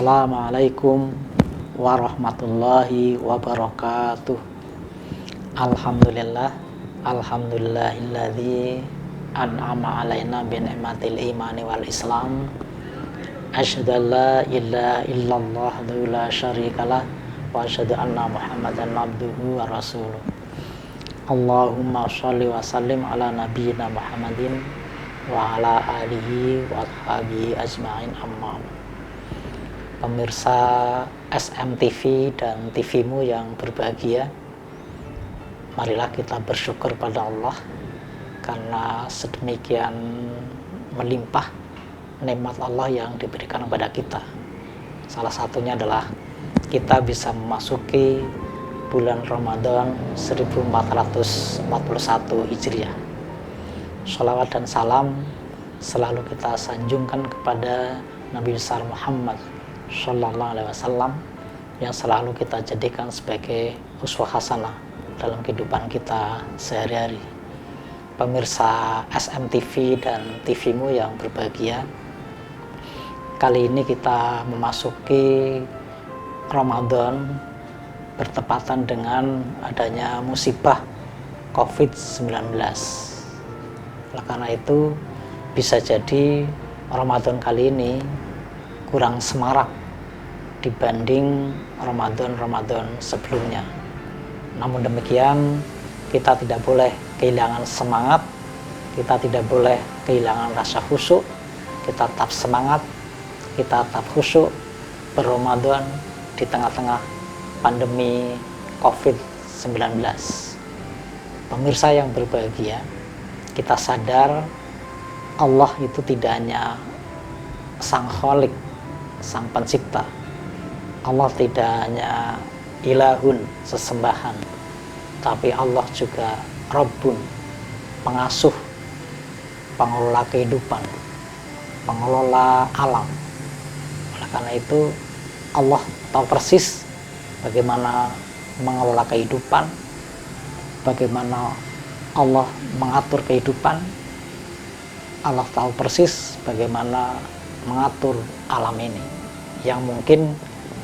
Assalamualaikum warahmatullahi wabarakatuh. Alhamdulillah, alhamdulillahilladzi an'ama alaina bi ni'matil imani wal islam. Asyhadu an la ilaha illallah wa la syarikalah wa asyhadu anna Muhammadan abduhu wa rasuluh. Allahumma shalli wa sallim ala nabiyyina Muhammadin wa ala alihi wa ashabihi ajma'in, amma. Pemirsa SMTV dan TVmu yang berbahagia, marilah kita bersyukur pada Allah karena sedemikian melimpah nikmat Allah yang diberikan kepada kita. Salah satunya adalah kita bisa memasuki bulan Ramadan 1441 Hijriah. Sholawat dan salam selalu kita sanjungkan kepada Nabi besar Muhammad Sallallahu Alaihi Wasallam yang selalu kita jadikan sebagai uswah hasanah dalam kehidupan kita sehari-hari. Pemirsa SMTV dan TVmu yang berbahagia, kali ini kita memasuki Ramadan bertepatan dengan adanya musibah COVID-19. Oleh karena itu, bisa jadi Ramadan kali ini kurang semarak dibanding Ramadan sebelumnya. Namun demikian, kita tidak boleh kehilangan semangat, kita tidak boleh kehilangan rasa khusyuk, kita tetap semangat, kita tetap khusyuk berRamadan di tengah-tengah pandemi COVID-19. Pemirsa yang berbahagia, kita sadar Allah itu tidak hanya Sang Khalik, Sang Pencipta. Allah tidak hanya ilahun, sesembahan, tapi Allah juga Rabbun, pengasuh, pengelola kehidupan, pengelola alam. Oleh karena itu, Allah tahu persis bagaimana mengelola kehidupan, bagaimana Allah mengatur kehidupan. Allah tahu persis bagaimana mengatur alam ini yang mungkin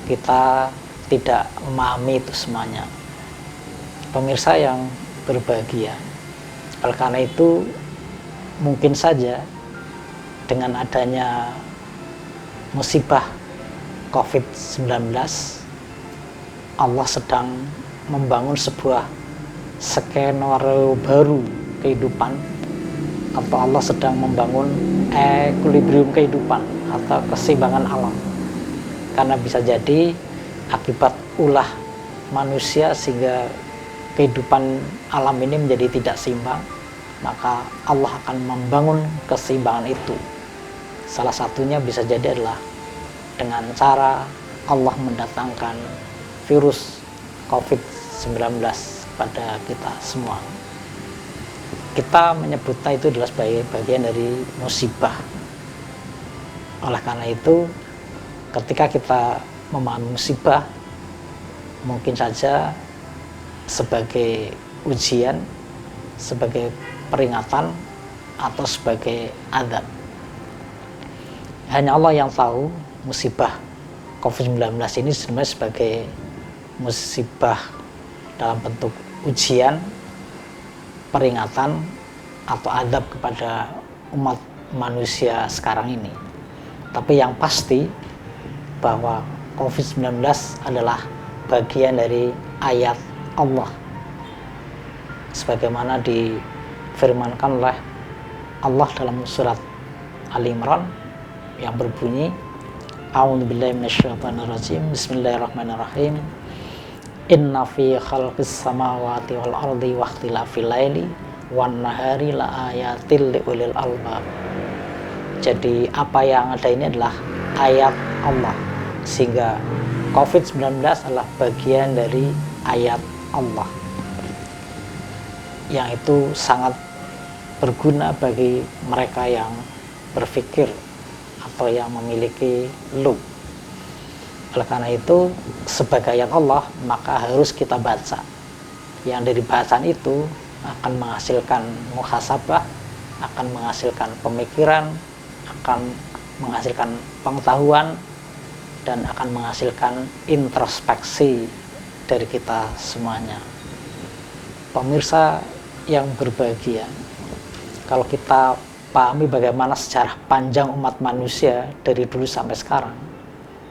kita tidak memahami itu semuanya. Pemirsa yang berbahagia, oleh karena itu mungkin saja dengan adanya musibah COVID-19, Allah sedang membangun sebuah skenario baru kehidupan, atau Allah sedang membangun equilibrium kehidupan atau keseimbangan alam. Karena bisa jadi akibat ulah manusia sehingga kehidupan alam ini menjadi tidak seimbang, maka Allah akan membangun keseimbangan itu. Salah satunya bisa jadi adalah dengan cara Allah mendatangkan virus COVID-19 pada kita semua. Kita menyebutnya itu adalah sebagai bagian dari musibah. Oleh karena itu, ketika kita memahami musibah, mungkin saja sebagai ujian, sebagai peringatan, atau sebagai azab. Hanya Allah yang tahu musibah COVID-19 ini sebenarnya sebagai musibah dalam bentuk ujian, peringatan, atau azab kepada umat manusia sekarang ini. Tapi yang pasti bahwa COVID-19 adalah bagian dari ayat Allah, sebagaimana difirmankan oleh Allah dalam surat Ali Imran yang berbunyi, A'udzubillahi minasyaitonirrajim, Bismillahirrahmanirrahim, Inna fi khalqis samawati wal ardi wa ikhtilafil laili wan nahari la ayatil liulil albab. Jadi apa yang ada ini adalah ayat Allah, sehingga COVID-19 adalah bagian dari ayat Allah yang itu sangat berguna bagi mereka yang berpikir atau yang memiliki lub. Oleh karena itu, sebagai ayat Allah, maka harus kita baca. Yang dari bacaan itu akan menghasilkan muhasabah, akan menghasilkan pemikiran, akan menghasilkan pengetahuan, dan akan menghasilkan introspeksi dari kita semuanya. Pemirsa yang berbahagia, kalau kita pahami bagaimana sejarah panjang umat manusia dari dulu sampai sekarang,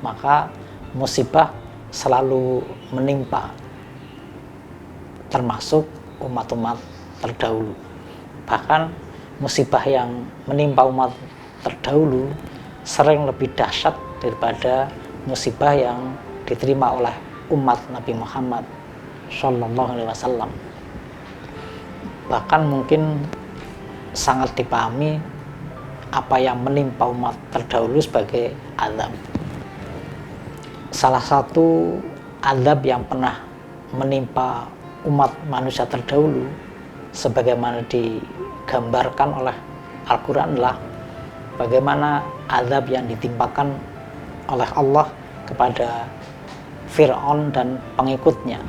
maka musibah selalu menimpa, termasuk umat-umat terdahulu. Bahkan musibah yang menimpa umat terdahulu sering lebih dahsyat daripada musibah yang diterima oleh umat Nabi Muhammad SAW. Bahkan mungkin sangat dipahami apa yang menimpa umat terdahulu sebagai azab. Salah satu azab yang pernah menimpa umat manusia terdahulu sebagaimana digambarkan oleh Al-Quran adalah bagaimana azab yang ditimpakan oleh Allah kepada Fir'aun dan pengikutnya.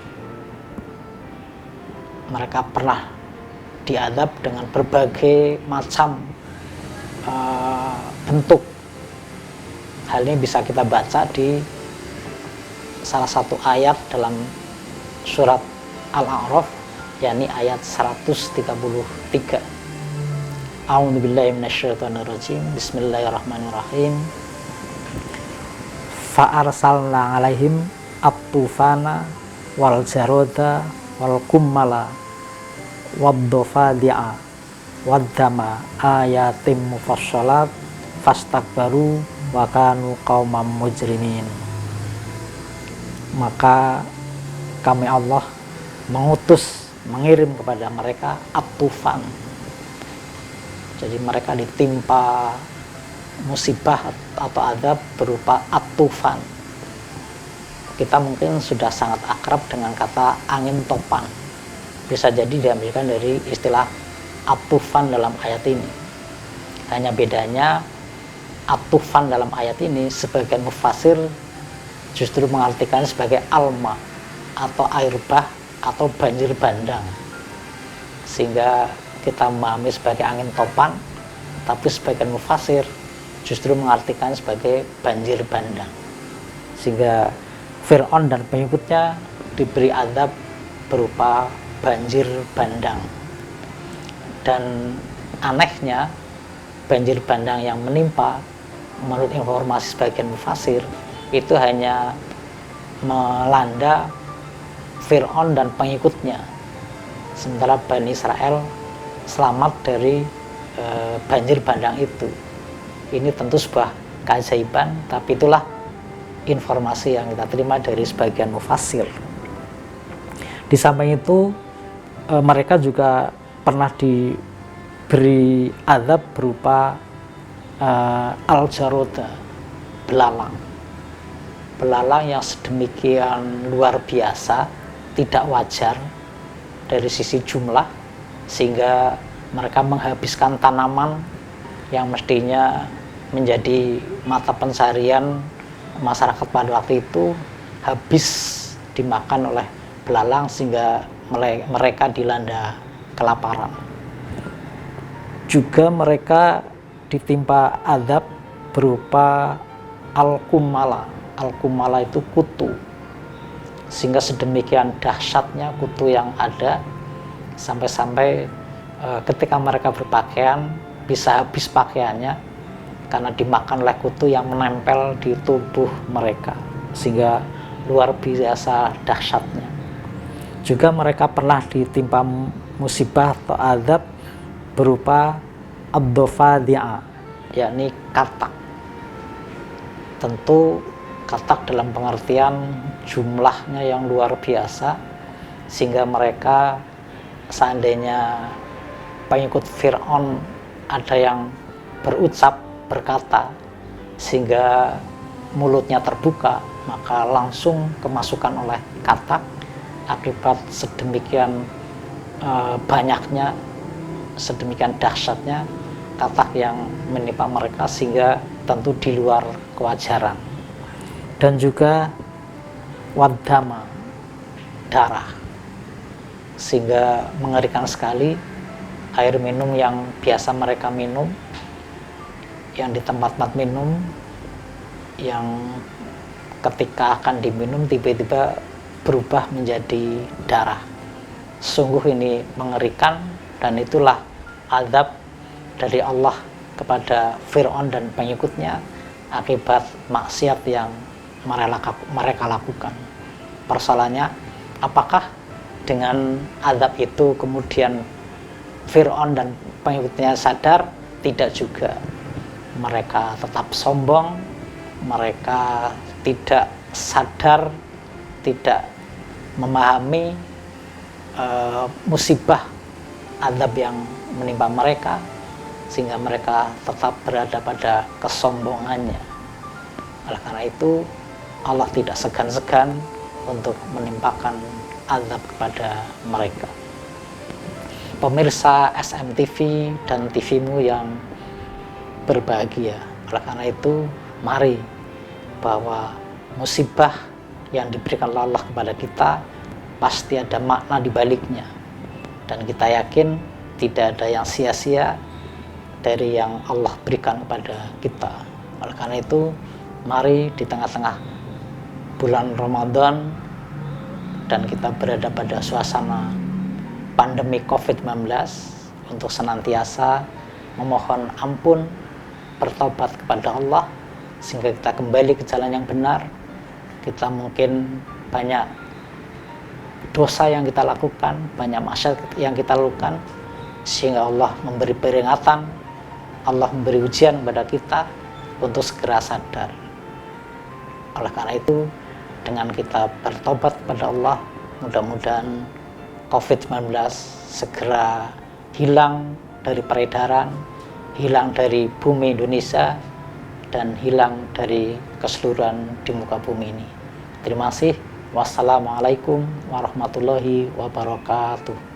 Mereka pernah diazab dengan berbagai macam bentuk. Hal ini bisa kita baca di salah satu ayat dalam surat Al-A'raf, yakni ayat 133. A'udzubillahi minasyaitonirrajim. Bismillahirrahmanirrahim. Fa'arsalna 'alaihim at-tufana wal jaroda wal kummala wad-dafadi'a wad-dama ayatim mufassalat fastakbaru wa kanu qauman mujrimin. Maka kami Allah mengirim kepada mereka at-tufan. Jadi mereka ditimpa musibah atau azab berupa at-tufan. Kita mungkin sudah sangat akrab dengan kata angin topan. Bisa jadi diambilkan dari istilah at-tufan dalam ayat ini. Hanya bedanya at-tufan dalam ayat ini sebagian mufassir justru mengartikan sebagai alma atau air bah atau banjir bandang, sehingga kita memahami sebagai angin topan, tapi sebagian mufassir justru mengartikan sebagai banjir bandang, sehingga Fir'aun dan pengikutnya diberi azab berupa banjir bandang. Dan anehnya banjir bandang yang menimpa menurut informasi sebagian mufassir itu hanya melanda Fir'aun dan pengikutnya, sementara Bani Israel selamat dari banjir bandang itu. Ini tentu sebuah keajaiban, tapi itulah informasi yang kita terima dari sebagian mufassir. Di samping itu mereka juga pernah diberi azab berupa al-jaroda, belalang yang sedemikian luar biasa, tidak wajar dari sisi jumlah, sehingga mereka menghabiskan tanaman yang mestinya menjadi mata pencarian masyarakat pada waktu itu, habis dimakan oleh belalang sehingga mereka dilanda kelaparan. Juga mereka ditimpa azab berupa al-kumala. Al-kumala itu kutu, sehingga sedemikian dahsyatnya kutu yang ada sampai-sampai ketika mereka berpakaian bisa habis pakaiannya karena dimakan oleh kutu yang menempel di tubuh mereka, sehingga luar biasa dahsyatnya. Juga mereka pernah ditimpa musibah atau azab berupa ad-dafadi'a, yakni katak. Tentu katak dalam pengertian jumlahnya yang luar biasa, sehingga mereka seandainya pengikut Fir'aun ada yang berkata sehingga mulutnya terbuka, maka langsung kemasukan oleh katak akibat sedemikian banyaknya, sedemikian dahsyatnya katak yang menimpa mereka, sehingga tentu di luar kewajaran. Dan juga wadama, darah, sehingga mengerikan sekali. Air minum yang biasa mereka minum, yang di tempat-tempat minum yang ketika akan diminum tiba-tiba berubah menjadi darah. Sungguh ini mengerikan, dan itulah azab dari Allah kepada Fir'aun dan pengikutnya akibat maksiat yang mereka lakukan. Persoalannya, apakah dengan azab itu kemudian Fir'aun dan pengikutnya sadar? Tidak juga. Mereka tetap sombong, mereka tidak sadar, tidak memahami musibah azab yang menimpa mereka, sehingga mereka tetap berada pada kesombongannya. Oleh karena itu, Allah tidak segan-segan untuk menimpakan azab kepada mereka. Pemirsa SMTV dan TVmu yang berbahagia, oleh karena itu, mari bahwa musibah yang diberikan Allah kepada kita pasti ada makna di baliknya, dan kita yakin tidak ada yang sia-sia dari yang Allah berikan kepada kita. Oleh karena itu, mari di tengah-tengah bulan Ramadan dan kita berada pada suasana pandemi COVID-19 untuk senantiasa memohon ampun, bertobat kepada Allah, sehingga kita kembali ke jalan yang benar. Kita mungkin banyak dosa yang kita lakukan, banyak maksiat yang kita lakukan, sehingga Allah memberi peringatan, Allah memberi ujian kepada kita untuk segera sadar. Oleh karena itu, dengan kita bertobat kepada Allah, mudah-mudahan COVID-19 segera hilang dari peredaran, hilang dari bumi Indonesia, dan hilang dari keseluruhan di muka bumi ini. Terima kasih. Wassalamualaikum warahmatullahi wabarakatuh.